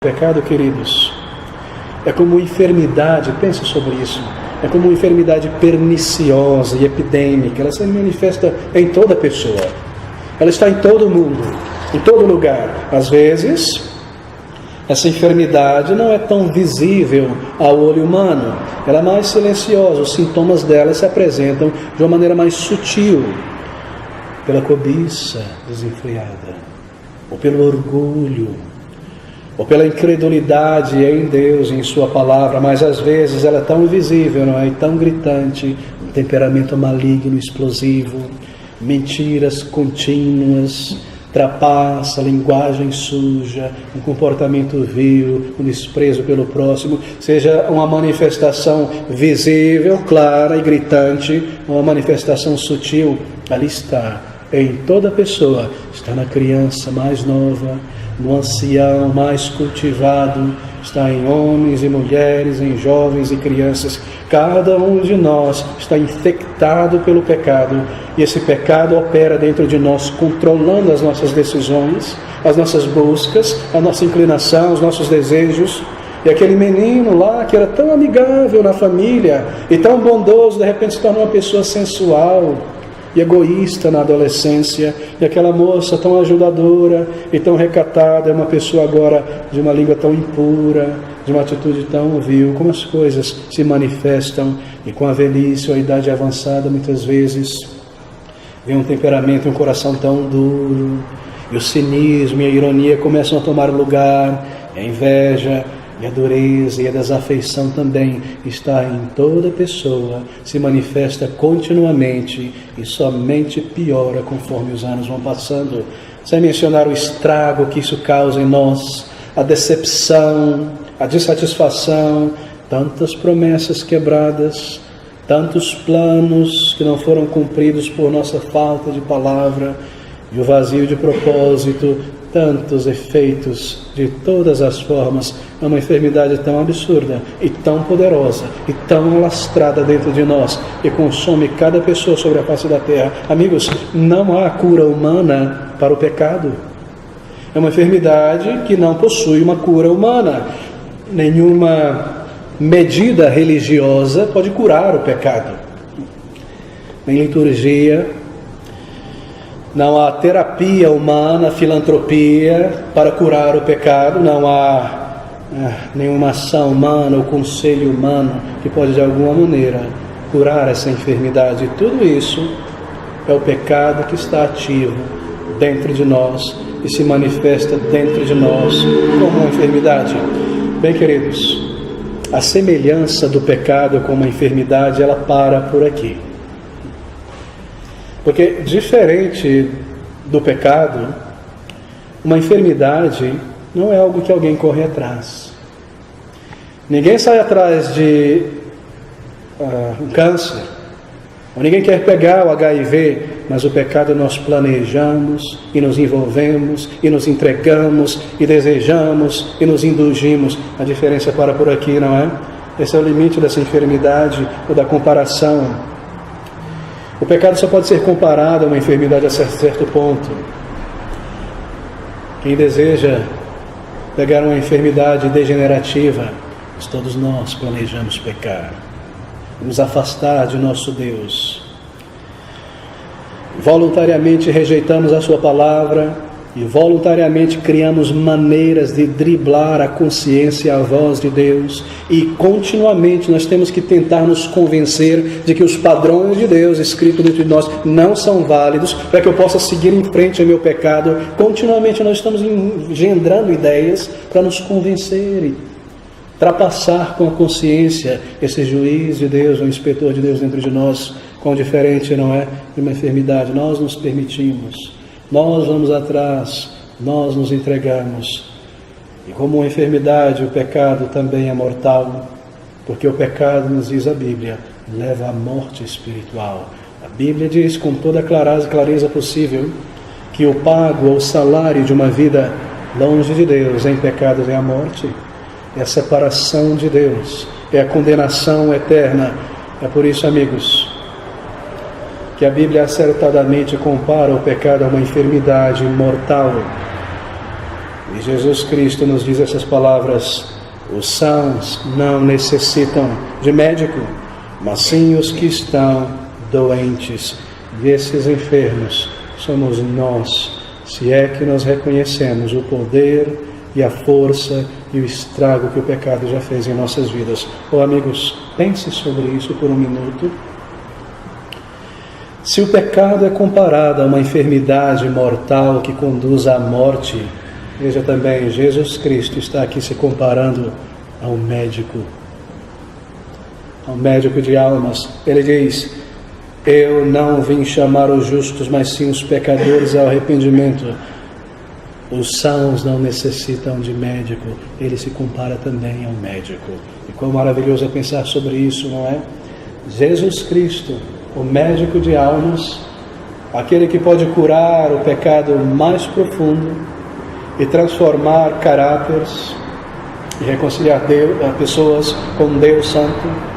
Pecado, queridos, é como uma enfermidade, pense sobre isso, é como uma enfermidade perniciosa e epidêmica. Ela se manifesta em toda pessoa, ela está em todo mundo, em todo lugar. Às vezes, essa enfermidade não é tão visível ao olho humano, ela é mais silenciosa, os sintomas dela se apresentam de uma maneira mais sutil, pela cobiça desenfreada, ou pelo orgulho, ou pela incredulidade em Deus, em Sua Palavra, mas às vezes ela é tão invisível, não é? E tão gritante, um temperamento maligno, explosivo, mentiras contínuas, trapaça, linguagem suja, um comportamento vil, um desprezo pelo próximo, seja uma manifestação visível, clara e gritante, uma manifestação sutil, ali está, em toda pessoa, está na criança mais nova, no ancião mais cultivado, está em homens e mulheres, em jovens e crianças. Cada um de nós está infectado pelo pecado, e esse pecado opera dentro de nós, controlando as nossas decisões, as nossas buscas, a nossa inclinação, os nossos desejos. E aquele menino lá, que era tão amigável na família, e tão bondoso, de repente se torna uma pessoa sensual e egoísta na adolescência, e aquela moça tão ajudadora e tão recatada é uma pessoa agora de uma língua tão impura, de uma atitude tão vil. Como as coisas se manifestam, e com a velhice ou a idade avançada, muitas vezes vem um temperamento e um coração tão duro, e o cinismo e a ironia começam a tomar lugar, a inveja e a dureza e a desafeição também está em toda pessoa, se manifesta continuamente e somente piora conforme os anos vão passando. Sem mencionar o estrago que isso causa em nós, a decepção, a dissatisfação, tantas promessas quebradas, tantos planos que não foram cumpridos por nossa falta de palavra, e o vazio de propósito, tantos efeitos de todas as formas. É uma enfermidade tão absurda e tão poderosa e tão alastrada dentro de nós, que consome cada pessoa sobre a face da terra. Amigos, não há cura humana para o pecado. É uma enfermidade que não possui uma cura humana. Nenhuma medida religiosa pode curar o pecado. Nem liturgia, não há terapia humana, filantropia para curar o pecado, não há nenhuma ação humana ou conselho humano que pode de alguma maneira curar essa enfermidade. E tudo isso é o pecado que está ativo dentro de nós e se manifesta dentro de nós como uma enfermidade. Bem, queridos, a semelhança do pecado com uma enfermidade, ela para por aqui. Porque, diferente do pecado, uma enfermidade não é algo que alguém corre atrás. Ninguém sai atrás de um câncer, ou ninguém quer pegar o HIV, mas o pecado nós planejamos, e nos envolvemos, e nos entregamos, e desejamos, e nos indulgimos. A diferença para por aqui, não é? Esse é o limite dessa enfermidade, ou da comparação. O pecado só pode ser comparado a uma enfermidade a certo ponto. Quem deseja pegar uma enfermidade degenerativa, todos nós planejamos pecar, nos afastar de nosso Deus. Voluntariamente rejeitamos a Sua palavra e voluntariamente criamos maneiras de driblar a consciência e a voz de Deus, e continuamente nós temos que tentar nos convencer de que os padrões de Deus escritos dentro de nós não são válidos para que eu possa seguir em frente ao meu pecado. Continuamente nós estamos engendrando ideias para nos convencer e trapassar com a consciência esse juiz de Deus, o inspetor de Deus dentro de nós. Quão diferente, não é, de uma enfermidade. Nós nos permitimos, nós vamos atrás, nós nos entregamos. E como uma enfermidade, o pecado também é mortal, porque o pecado, nos diz a Bíblia, leva à morte espiritual. A Bíblia diz com toda a clareza possível que o pago ou salário de uma vida longe de Deus em pecados é a morte, é a separação de Deus, é a condenação eterna. É por isso, amigos, que a Bíblia acertadamente compara o pecado a uma enfermidade mortal. E Jesus Cristo nos diz essas palavras: os sãos não necessitam de médico, mas sim os que estão doentes. E esses enfermos somos nós, se é que nós reconhecemos o poder e a força e o estrago que o pecado já fez em nossas vidas. Amigos, pense sobre isso por um minuto. Se o pecado é comparado a uma enfermidade mortal que conduz à morte, veja também, Jesus Cristo está aqui se comparando ao médico de almas. Ele diz: eu não vim chamar os justos, mas sim os pecadores ao arrependimento. Os sãos não necessitam de médico. Ele se compara também ao médico. E quão maravilhoso é pensar sobre isso, não é? Jesus Cristo, o médico de almas, aquele que pode curar o pecado mais profundo e transformar caráteres e reconciliar pessoas com Deus Santo,